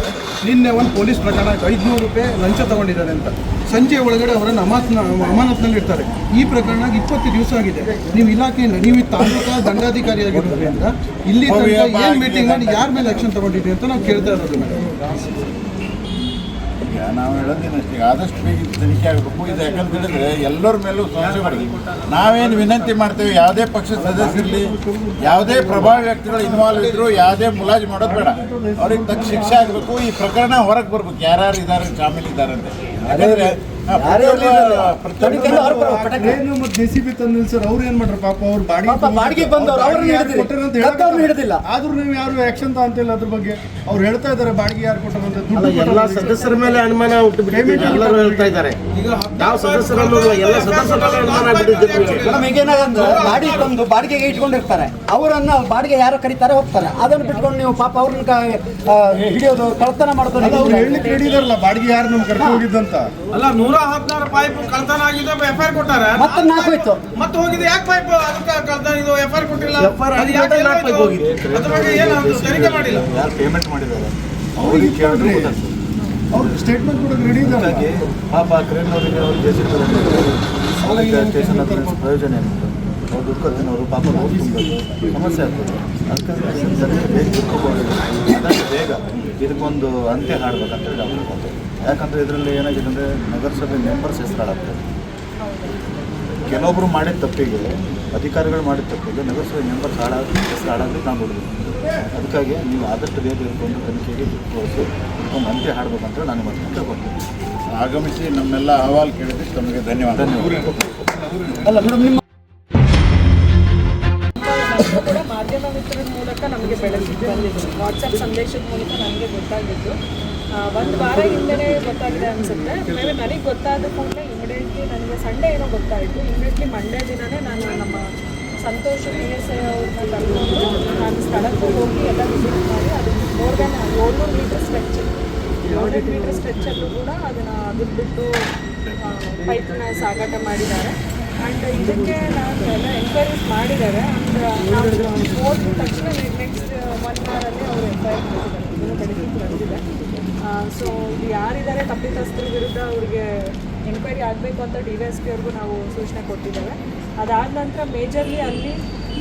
Speaker 7: ನಿನ್ನೆ ಒಂದು ಪೊಲೀಸ್ ಪ್ರಕರಣ ಆಯಿತು, 500 ರೂಪಾಯಿ ಲಂಚ ತಗೊಂಡಿದ್ದಾರೆ ಅಂತ. ಸಂಜೆ ಒಳಗಡೆ ಅವರನ್ನು ಅಮಾನತ್ನಲ್ಲಿ ಇರ್ತಾರೆ. ಈ ಪ್ರಕರಣ 20 ದಿವಸ ಆಗಿದೆ. ನೀವು ಇಲಾಖೆಯಿಂದ, ನೀವು ತಾಲೂಕಾ ದಂಡಾಧಿಕಾರಿಯಾಗಿರೋದ್ರಿಂದ ಇಲ್ಲಿ ಏನು ಮೀಟಿಂಗ್ ಮಾಡಿ ಯಾರ ಮೇಲೆ ಆಕ್ಷನ್ ತಗೊಂಡಿದ್ದೀವಿ ಅಂತ ನಾವು ಕೇಳ್ತಾ ಇರೋದು ಮೇಡಮ್.
Speaker 2: ಈಗ ನಾವು ಹೇಳೋದೇನಷ್ಟೇ, ಆದಷ್ಟು ಬೇಗ ತನಿಖೆ ಆಗಬೇಕು. ಇದು ಯಾಕಂತ ಹೇಳಿದ್ರೆ ಎಲ್ಲರ ಮೇಲೂ ಸಮಸ್ಯೆ ಬರಲಿ. ನಾವೇನು ವಿನಂತಿ ಮಾಡ್ತೇವೆ, ಯಾವುದೇ ಪಕ್ಷದ ಸದಸ್ಯರಲ್ಲಿ ಯಾವುದೇ ಪ್ರಭಾವಿ ವ್ಯಕ್ತಿಗಳು ಇನ್ವಾಲ್ವ್ ಇದ್ದರೂ ಯಾವುದೇ ಮುಲಾಜು ಮಾಡೋದು ಬೇಡ, ಅವ್ರಿಗೆ ತಕ್ಕ ಶಿಕ್ಷೆ ಆಗಬೇಕು. ಈ ಪ್ರಕರಣ ಹೊರಗೆ ಬರ್ಬೇಕು, ಯಾರ್ಯಾರು ಇದ್ದಾರೆ, ಶಾಮೀಲಿದ್ದಾರೆ ಅಂತ. ಯಾಕಂದರೆ
Speaker 7: JCB ತಂದಿಲ್ಲ ಸರ್, ಅವ್ರು ಏನ್ ಮಾಡ್ರ ಪಾಪ, ಅವ್ರು
Speaker 10: ಬಾಡಿಗೆ ಬಂದವರು ಅವ್ರನ್ನ ಹಿಡಿದಿಲ್ಲ.
Speaker 7: ಆದ್ರೂ ನೀವು ಯಾರು ಆಕ್ಷನ್ ತಗೊಂತಿಲ್ಲ ಅದ್ರ ಬಗ್ಗೆ. ಅವ್ರು ಹೇಳ್ತಾ ಇದ್ದಾರೆ ಬಾಡಿಗೆ ಯಾರು ಕೊಟ್ಟರಂತ.
Speaker 8: ಎಲ್ಲ ಸದಸ್ಯರ ಮೇಲೆ ಅನುಮಾನ ಹುಟ್ಟುಬಿಟ್ಟಿದೆ, ಎಲ್ಲರೂ ಹೇಳ್ತಾ ಇದ್ದಾರೆ. ಯಾವ ಸದಸ್ಯರಲ್ಲೂ ಎಲ್ಲ ಸದಸ್ಯರ ಮೇಲೆ ಅನುಮಾನ ಬಿಟ್ಟಿದ್ದೀವಿ.
Speaker 10: ಮೇಡಮ್, ಈಗೇನಾಗಂದ್ರೆ ಬಾಡಿಗೆ ತಂದು ಬಾಡಿಗೆಗೆ ಇಟ್ಕೊಂಡಿರ್ತಾರೆ, ಅವರನ್ನ ಬಾಡಿಗೆ ಯಾರು ಕರೀತಾರೆ ಹೋಗ್ತಾರೆ. ಅದನ್ನು ಬಿಟ್ಕೊಂಡು ನೀವು ಪಾಪ ಅವ್ರನ್ನ ಹಿಡಿಯೋದು, ಕಳ್ತನ ಮಾಡೋದು.
Speaker 7: ಅವ್ರು ಹೇಳಲಿಕ್ಕೆ ಹಿಡಿದಾರಲ್ಲ ಬಾಡಿಗೆ ಯಾರು ನಮ್ಗೆ ಕರ್ಕೊಂಡು ಹೋಗಿದ್ದಂತ.
Speaker 3: ಅಲ್ಲ, 116 ಪೈಪ್ ಕಳ್ತನ ಆಗಿದೆ, FIR ಕೊಟ್ಟಾರೆ.
Speaker 10: ಮತ್ತೆ 4 ಹೋಯ್ತು.
Speaker 3: ಮತ್ತೆ ಹೋಗಿದೆ, ಯಾಕೆ ಪೈಪ್ ಅದಕ್ಕೆ ಕಳ್ತನ, ಇದು FIR ಕೊಟ್ಟಿಲ್ಲ?
Speaker 8: FIR
Speaker 3: ಅದು ಯಾಕೆ ಎಲ್ಲ
Speaker 8: ಪೈಪ್ ಹೋಗಿದೆ?
Speaker 3: ಅದ್ರ ಬಗ್ಗೆ ಏನು ತನಿಖೆ ಮಾಡಿಲ್ಲ.
Speaker 2: ಯಾರು ಪೇಮೆಂಟ್ ಮಾಡಿದ್ದಾರೆ
Speaker 7: ಅವ್ರಿಗೆ ಕೇಳ್ರಿ, ಅವ್ರು ಸ್ಟೇಟ್ಮೆಂಟ್ ಕೂಡ ರೆಡಿ ಇದ್ದಾರೆ.
Speaker 2: ಪಾಪ ಕ್ರೇನ್ ಅವರಿಗೆ ಅವ್ರು JCB ಸ್ಟೇಷನ್ ಹತ್ರ ಪ್ರಯೋಜನ ಏನುಂಟು, ಅವ್ರು ದುಡ್ಡು ಕೊಡ್ತೀನಿ, ಪಾಪ ರೋಡ್ ತುಂಬಬೇಕು, ಸಮಸ್ಯೆ ಆಗ್ತದೆ. ಅದಕ್ಕೆ ಬೇಗ ದುಡ್ಕೋಬೋದು, ಅದಕ್ಕೆ ಬೇಗ ಇದಕ್ಕೊಂದು ಅಂತ್ಯ ಹಾಡ್ಬೇಕಂತ ಹೇಳಿ ಅವ್ರಿಗೆ ಬಂತು. ಯಾಕಂದರೆ ಇದರಲ್ಲಿ ಏನಾಗಿದೆ ಅಂದರೆ ನಗರಸಭೆ ಮೆಂಬರ್ಸ್ ಹೆಸರು ಹಾಳಾಗ್ತದೆ. ಕೆಲವೊಬ್ಬರು ಮಾಡಿದ ತಪ್ಪಿಗೆ, ಅಧಿಕಾರಿಗಳು ಮಾಡಿದ ತಪ್ಪಿಗೆ ನಗರಸಭೆ ಮೆಂಬರ್ಸ್ ಹೆಸರು ಹಾಳಾಗಿ ನಾವು ನೋಡಿದ್ವಿ. ಅದಕ್ಕಾಗಿ ನೀವು ಆದಷ್ಟು ಬೇಗ ಇಟ್ಕೊಂಡು ತನಿಖೆಗೆ ತೋರಿಸಿ ಇದಕ್ಕೊಂದು ಅಂತ್ಯ ಹಾಡಬೇಕಂತ ನಾನು ಮತ್ತೆ ಕೇಳ್ಕೊಳ್ತೀನಿ. ಆಗಮಿಸಿ ನಮ್ಮೆಲ್ಲ ಅಹವಾಲು ಕೇಳಿದ್ದಕ್ಕೆ ತಮಗೆ ಧನ್ಯವಾದ.
Speaker 10: ಅಲ್ಲ ಮೇಡಮ್, ನಿಮ್ಮ
Speaker 6: ಕೂಡ ಮಾಧ್ಯಮ ಮಿತ್ರರ ಮೂಲಕ ನಮಗೆ ಬೆಳಕಿಗೆ ಬಂದಿದ್ದು, ವಾಟ್ಸಪ್ ಸಂದೇಶದ ಮೂಲಕ ನನಗೆ ಗೊತ್ತಾಗಿದ್ದು. 1 ವಾರ ಹಿಂದೆನೇ ಗೊತ್ತಾಗಿದೆ ಅನಿಸುತ್ತೆ. ಮೇಲೆ ನನಗೆ ಗೊತ್ತಾದ ಕೂಡಲೇ ಇಮಿಡಿಯೇಟ್ಲಿ ನನಗೆ ಸಂಡೇ ಏನೋ ಗೊತ್ತಾಯಿತು. ಇಮಿಡಿಯೇಟ್ಲಿ ಮಂಡೇ ದಿನವೇ ನಾನು ನಮ್ಮ ಸಂತೋಷ್ PSI ಅವ್ರನ್ನ ಕರ್ಕೊಂಡು ನಾನು ಸ್ಥಳಕ್ಕೆ ಹೋಗಿ ಎಲ್ಲ ವಿಸಿಟ್ ಮಾಡಿ, ಅದು more than 700 metre stretch, 700 metre ಸ್ಟ್ರೆಚ್ಚಲ್ಲೂ ಕೂಡ ಅದನ್ನು ಬಿಟ್ಟು ಪೈಪ್ನ ಸಾಗಾಟ ಮಾಡಿದ್ದಾರೆ. ಆ್ಯಂಡ್ ಇದಕ್ಕೆ ನಾನು ಎಲ್ಲ ಎನ್ಕ್ವೈರೀಸ್ ಮಾಡಿದ್ದಾರೆ. ಆ್ಯಂಡ್ ನಾವು ಹೋದ ತಕ್ಷಣ ನೆಕ್ಸ್ಟ್ 1 ವಾರಲ್ಲಿ ಅವರು FIR ಮಾಡಿದ್ದಾರೆ, ಇದನ್ನು ಬೆಳಕಿಗೆ ಬಂದಿದೆ. ಸೊ ಇದು ಯಾರಿದ್ದಾರೆ ತಪ್ಪಿತಸ್ಥರ ವಿರುದ್ಧ ಅವ್ರಿಗೆ ಎನ್ಕ್ವೈರಿ ಆಗಬೇಕು ಅಂತ DYSP ಅವ್ರಿಗೂ ನಾವು ಸೂಚನೆ ಕೊಟ್ಟಿದ್ದೇವೆ. ಅದಾದ ನಂತರ ಮೇಜರ್ಲಿ ಅಲ್ಲಿ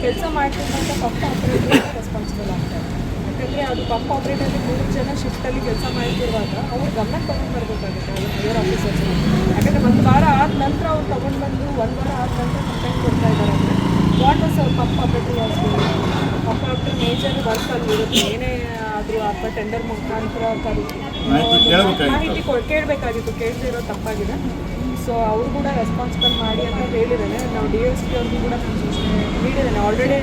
Speaker 6: ಕೆಲಸ ಮಾಡ್ತಿದ್ದಂಥ ಪಂಪ್ ಆಪ್ರೇಟರ್ ರೆಸ್ಪಾನ್ಸಿಬಲ್ ಆಗ್ತಾರೆ. ಯಾಕಂದರೆ ಅದು ಪಂಪ್ ಆಪ್ರೇಟರ್ಲಿ 3 ಜನ ಶಿಫ್ಟಲ್ಲಿ ಕೆಲಸ ಮಾಡ್ತಿರುವಾಗ ಅವ್ರು ಗಮನಕ್ಕೆ ತೊಗೊಂಡು ಬರಬೇಕಾಗುತ್ತೆ, ಅದು ಹೈಯರ್ ಆಫೀಸರ್ಸ್. ಯಾಕಂದರೆ 1 ವಾರ ಆದ ನಂತರ ಅವ್ರು ತೊಗೊಂಡು ಬಂದು 1 ವಾರ ಆದ ನಂತರ ಕಂಪ್ಲೇಂಟ್ ಕೊಡ್ತಾ ಇದ್ದಾರೆ ಅಂದರೆ what was pump operator was pump operator major work ಅಲ್ಲಿ ಇರುತ್ತೆ. ಏನೇ ಆದರೂ ಅಥವಾ ಟೆಂಡರ್ ಮುಖಾಂತರ ಮಾಹಿತಿ ಕೇಳಬೇಕಾಗಿತ್ತು, ಕೇಳದಿರೋ ತಪ್ಪಾಗಿದೆ. ಸೊ ಅವರು ಕೂಡ ರೆಸ್ಪಾನ್ಸಿಬಲ್ ಮಾಡಿ ಅಂತ ಹೇಳಿದ್ದೇನೆ. ನಾವು DSP ಅವ್ರಿಗೂ ಕೂಡ ಸೂಚನೆ ನೀಡಿದ್ದೇನೆ. ಆಲ್ರೆಡಿ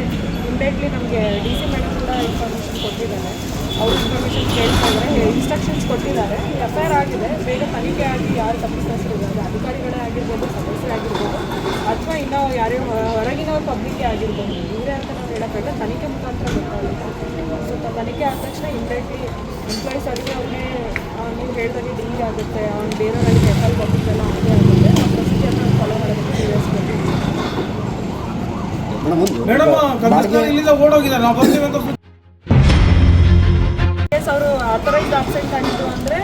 Speaker 6: ಇಮಿಡಿಯೇಟ್ಲಿ ನಮಗೆ DC ಮೇಡಮ್ ಕೂಡ ಇನ್ಫಾರ್ಮೇಷನ್ ಕೊಟ್ಟಿದ್ದಾರೆ. ಅವ್ರ ಇನ್ಫಾರ್ಮೇಷನ್ ಕೇಳ್ತಾ ಇದ್ದಾರೆ, ಇನ್ಸ್ಟ್ರಕ್ಷನ್ಸ್ ಕೊಟ್ಟಿದ್ದಾರೆ. FIR ಆಗಿದೆ, ಬೇಗ ತನಿಖೆ ಆಗಿ ಯಾರು ತಪ್ಪಿತಸ್ಥರು ಇದ್ದಾರೆ, ಅಧಿಕಾರಿಗಳೇ ಆಗಿರ್ಬೋದು, ಸದಸ್ಯರೇ ಆಗಿರ್ಬೋದು, ಅಥವಾ ಇನ್ನೂ ಯಾರೇ ಹೊರಗಿನವ್ರ ಪಬ್ಲಿಕ್ಕೇ ಆಗಿರ್ಬೋದು, ಇವರೇ ಅಂತ ನಾವು ಹೇಳೋಕ್ಕಾಗಲ್ಲ, ತನಿಖೆ ಮುಖಾಂತರ ಗೊತ್ತಾಗುತ್ತೆ. ಸೊ ತನಿಖೆ ಆದ ತಕ್ಷಣ ಇಮಿಡಿಯೇಟ್ಲಿ ಎಂಪ್ಲಾಯೀಸ್ ಅವರಿಗೆ ಅವ್ರಿಗೆ ನೀವು ಹೇಳ್ದಂಗೆ ಡಿಂಗ್ ಆಗುತ್ತೆ, ಅವ್ನು ಬೇರೆಯವರಿಗೆ FIR ಕೊಟ್ಟಿದ್ದೆಲ್ಲ ಹಾಗೆ ಆಗುತ್ತೆ. ಆ ಪ್ರೊಸೀಜರ್ನ ಫಾಲೋ ಮಾಡೋದಕ್ಕೆ
Speaker 3: ಮೇಡಮ್ ಇಲ್ಲಿಂದ ಓಡೋಗಿದ್ದಾರೆ, ನಾವು ಬರ್ತೀವಿ ಅಂತ.
Speaker 6: ಅವರು ಆಥರೈಸ್ಡ್ ಆಬ್ಸೆಂಟ್ ಆಗಿದ್ದು ಅಂದರೆ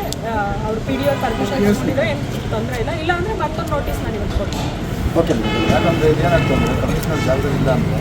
Speaker 6: ಅವ್ರು PDO ಪರ್ಮಿಷನ್ ಕೊಟ್ಟಿದ್ರೆ ಏನು ತೊಂದರೆ ಇಲ್ಲ, ಇಲ್ಲ ಅಂದರೆ ಮತ್ತೊಂದು ನೋಟಿಸ್ ನಾನು ಇವತ್ತು ಕೊಡ್ತೀನಿ.
Speaker 10: Okay madam.
Speaker 2: ಯಾಕಂದರೆ ಇದೇನಾಗ್ತದೆ ಅಂದರೆ ಕಮಿಷನರ್ ಜಾಗದಲ್ಲಿ ಇಲ್ಲ ಅಂದರೆ